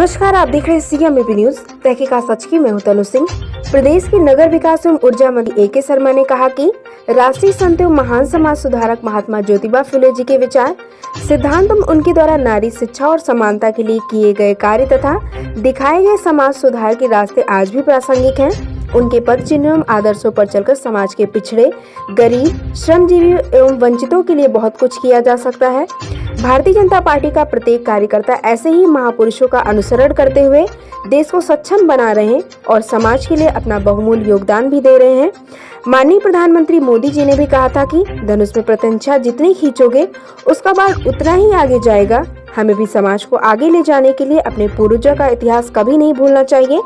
नमस्कार, आप देख रहे हैं सीएमएबी न्यूज। तहकीकात सच की, मैं हूं तनु सिंह। प्रदेश के नगर विकास एवं ऊर्जा मंत्री ए.के. शर्मा ने कहा कि राष्ट्रीय संत एवं महान समाज सुधारक महात्मा ज्योतिबा फुले जी के विचार, सिद्धांत एवं उनके द्वारा नारी शिक्षा और समानता के लिए किए गए कार्य तथा दिखाए गए समाज सुधार के रास्ते आज भी प्रासंगिक हैं। उनके पद चिन्ह एवं आदर्शों पर चलकर समाज के पिछड़े, गरीब, श्रमजीवी एवं वंचितों के लिए बहुत कुछ किया जा सकता है। भारतीय जनता पार्टी का प्रत्येक कार्यकर्ता ऐसे ही महापुरुषों का अनुसरण करते हुए देश को सक्षम बना रहे हैं और समाज के लिए अपना बहुमूल्य योगदान भी दे रहे हैं। माननीय प्रधानमंत्री मोदी जी ने भी कहा था कि धनुष में प्रत्यंचा जितनी खींचोगे उसका बाण उतना ही आगे जाएगा। हमें भी समाज को आगे ले जाने के लिए अपने पूर्वजों का इतिहास कभी नहीं भूलना चाहिए।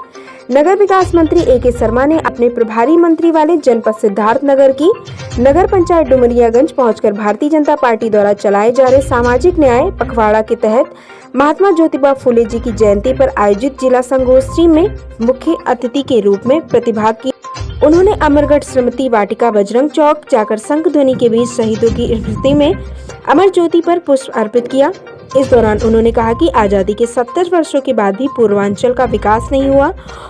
नगर विकास मंत्री ए.के. शर्मा ने अपने प्रभारी मंत्री वाले जनपद सिद्धार्थनगर की नगर पंचायत डुमरियागंज पहुंचकर भारतीय जनता पार्टी द्वारा चलाए जा रहे सामाजिक न्याय पखवाड़ा के तहत महात्मा ज्योतिबा फुले जी की जयंती पर आयोजित जिला संगोष्ठी में मुख्य अतिथि के रूप में प्रतिभाग किया। उन्होंने अमरगढ़ श्रीमती वाटिका बजरंग चौक जाकर शंख ध्वनि के बीच शहीदों की स्मृति में अमर ज्योति पर पुष्प अर्पित किया। इस दौरान उन्होंने कहा कि आजादी के 70 वर्षों के बाद भी पूर्वांचल का विकास नहीं हुआ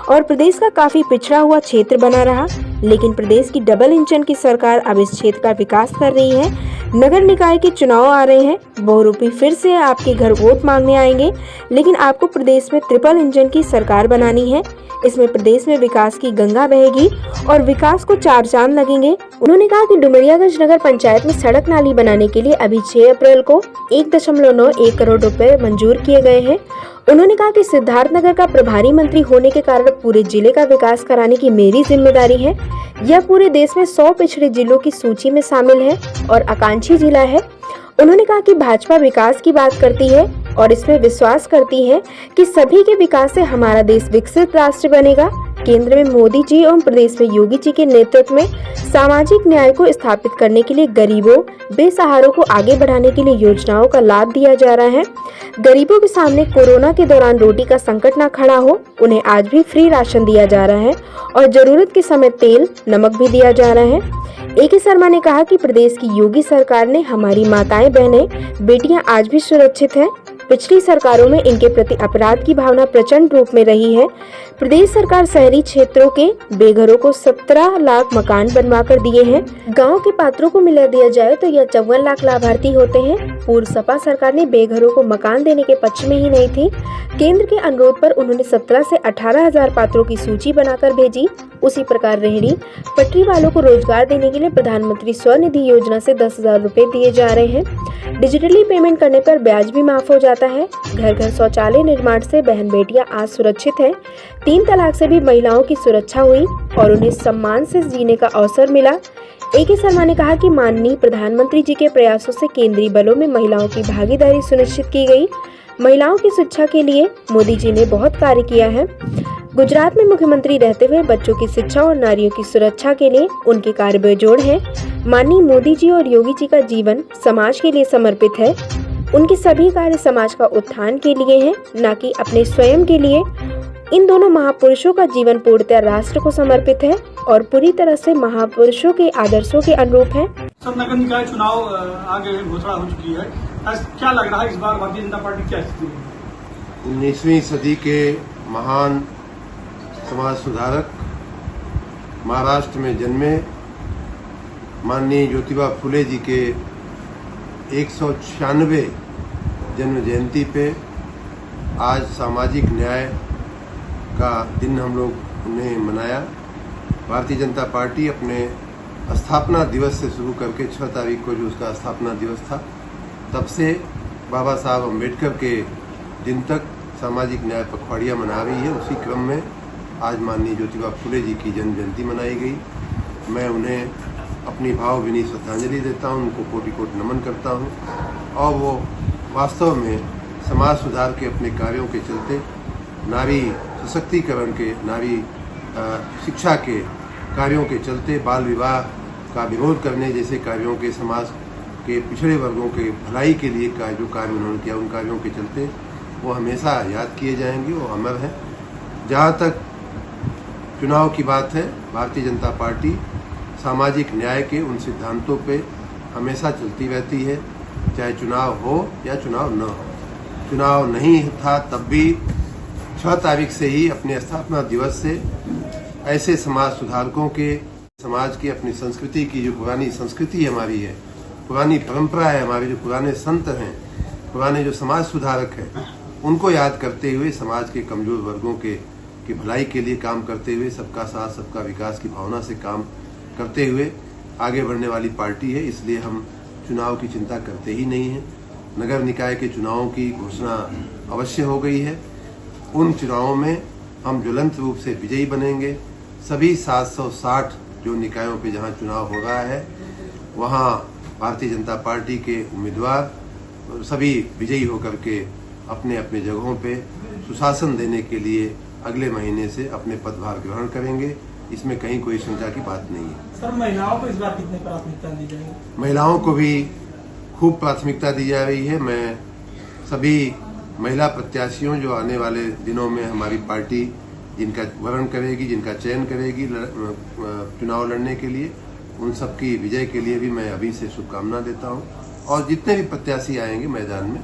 और प्रदेश का काफी पिछड़ा हुआ क्षेत्र बना रहा, लेकिन प्रदेश की डबल इंजन की सरकार अब इस क्षेत्र का विकास कर रही है। नगर निकाय के चुनाव आ रहे हैं, बहुरूपी फिर से आपके घर वोट मांगने आएंगे, लेकिन आपको प्रदेश में ट्रिपल इंजन की सरकार बनानी है। इसमें प्रदेश में विकास की गंगा बहेगी और विकास को 4 चांद लगेंगे। उन्होंने कहा कि डुमरियागंज नगर पंचायत में सड़क नाली बनाने के लिए अभी 6 अप्रैल को 1.91 करोड़ रुपए मंजूर किए गए हैं। उन्होंने कहा कि सिद्धार्थनगर का प्रभारी मंत्री होने के कारण पूरे जिले का विकास कराने की मेरी जिम्मेदारी है। यह पूरे देश में 100 पिछड़े जिलों की सूची में शामिल है और आकांक्षी जिला है। उन्होंने कहा कि भाजपा विकास की बात करती है और इसमें विश्वास करती है कि सभी के विकास से हमारा देश विकसित राष्ट्र बनेगा। केंद्र में मोदी जी एवं प्रदेश में योगी जी के नेतृत्व में सामाजिक न्याय को स्थापित करने के लिए गरीबों, बेसहारों को आगे बढ़ाने के लिए योजनाओं का लाभ दिया जा रहा है। गरीबों के सामने कोरोना के दौरान रोटी का संकट न खड़ा हो, उन्हें आज भी फ्री राशन दिया जा रहा है और जरूरत के समय तेल, नमक भी दिया जा रहा है। ए.के. शर्मा ने कहा कि प्रदेश की योगी सरकार ने हमारी माताएं, बहनें, बेटियां आज भी सुरक्षित हैं। पिछली सरकारों में इनके प्रति अपराध की भावना प्रचंड रूप में रही है। प्रदेश सरकार शहरी क्षेत्रों के बेघरों को 17 लाख मकान बनवा कर दिए हैं। गांव के पात्रों को मिला दिया जाए तो यह 54 लाख लाभार्थी होते हैं। पूर्व सपा सरकार ने बेघरों को मकान देने के पक्ष में ही नहीं थी। केंद्र के अनुरोध पर उन्होंने 17 से 18 हजार पात्रों की सूची बनाकर भेजी। उसी प्रकार रेहड़ी पटरी वालों को रोजगार देने के लिए प्रधानमंत्री स्वनिधि योजना से 10,000 रुपए दिए जा रहे हैं। डिजिटली पेमेंट करने पर ब्याज भी माफ हो जाता है। घर घर शौचालय निर्माण से बहन बेटियां आज सुरक्षित हैं। 3 तलाक से भी महिलाओं की सुरक्षा हुई और उन्हें सम्मान से जीने का अवसर मिला। ए.के. शर्मा ने कहा कि माननीय प्रधानमंत्री जी के प्रयासों से केंद्रीय बलों में महिलाओं की भागीदारी सुनिश्चित की गई। महिलाओं की शिक्षा के लिए मोदी जी ने बहुत कार्य किया है। गुजरात में मुख्यमंत्री रहते हुए बच्चों की शिक्षा और नारियों की सुरक्षा के लिए उनके कार्य बेजोड़ हैं। माननीय मोदी जी और योगी जी का जीवन समाज के लिए समर्पित है। उनके सभी कार्य समाज का उत्थान के लिए हैं, न कि अपने स्वयं के लिए। इन दोनों महापुरुषों का जीवन पूर्णतः राष्ट्र को समर्पित है और पूरी तरह से महापुरुषों के आदर्शों के अनुरूप है। नगर निकाय चुनाव आगे घोषणा हो चुकी है, क्या लग रहा है इस बार भारतीय जनता पार्टी क्या स्थिति है? 19वीं सदी के महान समाज सुधारक महाराष्ट्र में जन्मे माननीय ज्योतिबा फुले जी के 196वें जन्म जयंती पे आज सामाजिक न्याय का दिन हम लोग उन्हें मनाया। भारतीय जनता पार्टी अपने स्थापना दिवस से शुरू करके 6 तारीख को जो उसका स्थापना दिवस था, तब से बाबा साहब अम्बेडकर के दिन तक सामाजिक न्याय पखवाड़िया मना रही है। उसी क्रम में आज माननीय ज्योतिबा फुले जी की जन्म जयंती मनाई गई। मैं उन्हें अपनी भावभीनी श्रद्धांजलि देता हूं, उनको कोटि कोटि नमन करता हूं और वो वास्तव में समाज सुधार के अपने कार्यों के चलते, नारी सशक्तिकरण के, नारी शिक्षा के कार्यों के चलते, बाल विवाह का विरोध करने जैसे कार्यों के, समाज के पिछड़े वर्गों के भलाई के लिए जो कार्य उन्होंने किया, उन कार्यों के चलते वो हमेशा याद किए जाएंगे, वो अमर हैं। जहाँ तक चुनाव की बात है, भारतीय जनता पार्टी सामाजिक न्याय के उन सिद्धांतों पे हमेशा चलती रहती है, चाहे चुनाव हो या चुनाव न हो। चुनाव नहीं था तब भी 6 तारीख से ही अपने स्थापना दिवस से ऐसे समाज सुधारकों के, समाज की अपनी संस्कृति की, जो पुरानी संस्कृति हमारी है, पुरानी परंपरा है हमारे, जो पुराने संत हैं, पुराने जो समाज सुधारक हैं, उनको याद करते हुए समाज के कमजोर वर्गों की भलाई के लिए काम करते हुए, सबका साथ सबका विकास की भावना से काम करते हुए आगे बढ़ने वाली पार्टी है। इसलिए हम चुनाव की चिंता करते ही नहीं हैं। नगर निकाय के चुनावों की घोषणा अवश्य हो गई है। उन चुनावों में हम ज्वलंत रूप से विजयी बनेंगे। सभी 760 जो निकायों पे जहां चुनाव हो रहा है, वहां भारतीय जनता पार्टी के उम्मीदवार सभी विजयी होकर के अपने अपने जगहों पे सुशासन देने के लिए अगले महीने से अपने पदभार ग्रहण करेंगे। इसमें कहीं कोई शंका की बात नहीं है। सर, महिलाओं को इस बार कितनी प्राथमिकता दी जाएगी? महिलाओं को भी खूब प्राथमिकता दी जा रही है। मैं सभी महिला प्रत्याशियों, जो आने वाले दिनों में हमारी पार्टी जिनका वरण करेगी, जिनका चयन करेगी चुनाव लड़ने के लिए, उन सबकी विजय के लिए भी मैं अभी से शुभकामना देता हूं। और जितने भी प्रत्याशी आएंगे मैदान में,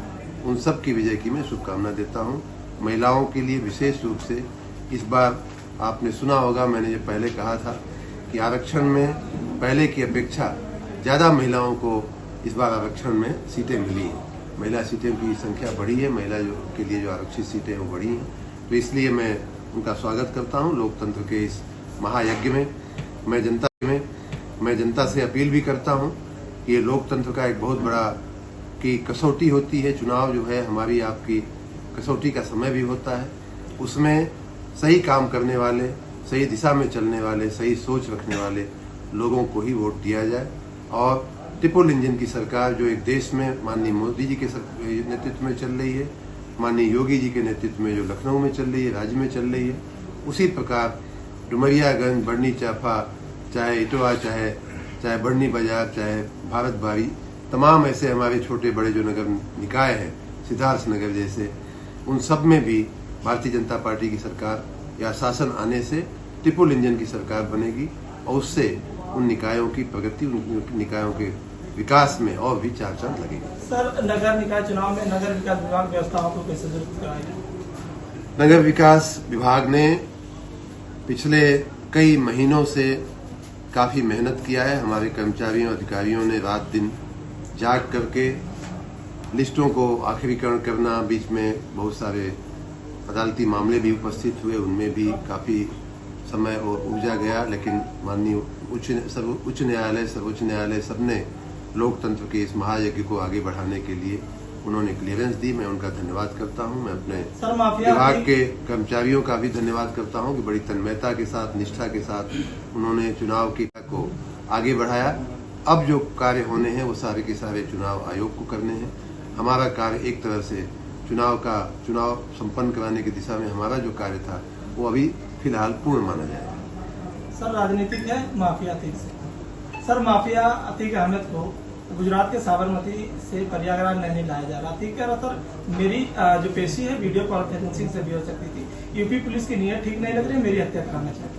उन सब की विजय की मैं शुभकामना देता हूं। महिलाओं के लिए विशेष रूप से इस बार आपने सुना होगा, मैंने जो पहले कहा था कि आरक्षण में पहले की अपेक्षा ज्यादा महिलाओं को इस बार आरक्षण में सीटें मिली हैं। महिला सीटें की संख्या बढ़ी है, महिला के लिए जो आरक्षित सीटें हैं वो बढ़ी हैं। तो इसलिए मैं उनका स्वागत करता हूं लोकतंत्र के इस महायज्ञ में। मैं जनता से अपील भी करता हूं कि ये लोकतंत्र का एक बहुत बड़ा की कसौटी होती है। चुनाव जो है हमारी आपकी कसौटी का समय भी होता है। उसमें सही काम करने वाले, सही दिशा में चलने वाले, सही सोच रखने वाले लोगों को ही वोट दिया जाए। और ट्रिपल इंजन की सरकार जो एक देश में माननीय मोदी जी के नेतृत्व में चल रही है, माननीय योगी जी के नेतृत्व में जो लखनऊ में चल रही है, राज्य में चल रही है, उसी प्रकार डुमरियागंज, बढ़नी चाफा, चाहे इटवा, चाहे बढ़नी बाजार, चाहे भारत बारी, तमाम ऐसे हमारे छोटे बड़े जो नगर निकाय है, सिद्धार्थ नगर जैसे, उन सब में भी भारतीय जनता पार्टी की सरकार या शासन आने से ट्रिपल इंजन की सरकार बनेगी और उससे उन निकायों की प्रगति, उन निकायों के विकास में और भी चार चांद लगेगी। सर, नगर निकाय चुनाव में नगर विकास विभाग व्यवस्थाओं को कैसे दुरुस्त कराएगा? नगर विकास विभाग ने पिछले कई महीनों से काफी मेहनत किया है। हमारे कर्मचारियों, अधिकारियों ने रात दिन जाग करके लिस्टों को आखिरीकरण करना, बीच में बहुत सारे अदालती मामले भी उपस्थित हुए, उनमें भी काफी समय और ऊर्जा गया। लेकिन माननीय उच्च न्यायालय, सर्वोच्च न्यायालय सबने लोकतंत्र के इस महायज्ञ को आगे बढ़ाने के लिए उन्होंने क्लियरेंस दी। मैं उनका धन्यवाद करता हूं। मैं अपने विभाग के कर्मचारियों का भी धन्यवाद करता हूं कि बड़ी तन्मयता के साथ, निष्ठा के साथ उन्होंने चुनाव की को आगे बढ़ाया। अब जो कार्य होने हैं वो सारे के सारे चुनाव आयोग को करने हैं। हमारा कार्य एक तरह से चुनाव संपन्न कराने की दिशा में हमारा जो कार्य था वो अभी फिलहाल पूर्ण माना जाएगा। सर, राजनीतिक है माफिया अतीक से। सर, माफिया अतीक अहमद को गुजरात के साबरमती से प्रयागराज नहीं लाया जा रहा। अतीक कह रहा था मेरी जो पेशी है वीडियो कॉन्फ्रेंसिंग से भी हो सकती थी। यूपी पुलिस की नीयत ठीक नहीं लग रही, मेरी हत्या कराना चाहती।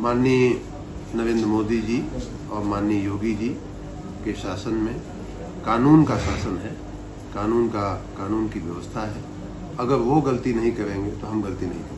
माननीय नरेंद्र मोदी जी और माननीय योगी जी के शासन में कानून का शासन है, कानून की व्यवस्था है। अगर वो गलती नहीं करेंगे तो हम गलती नहीं करेंगे।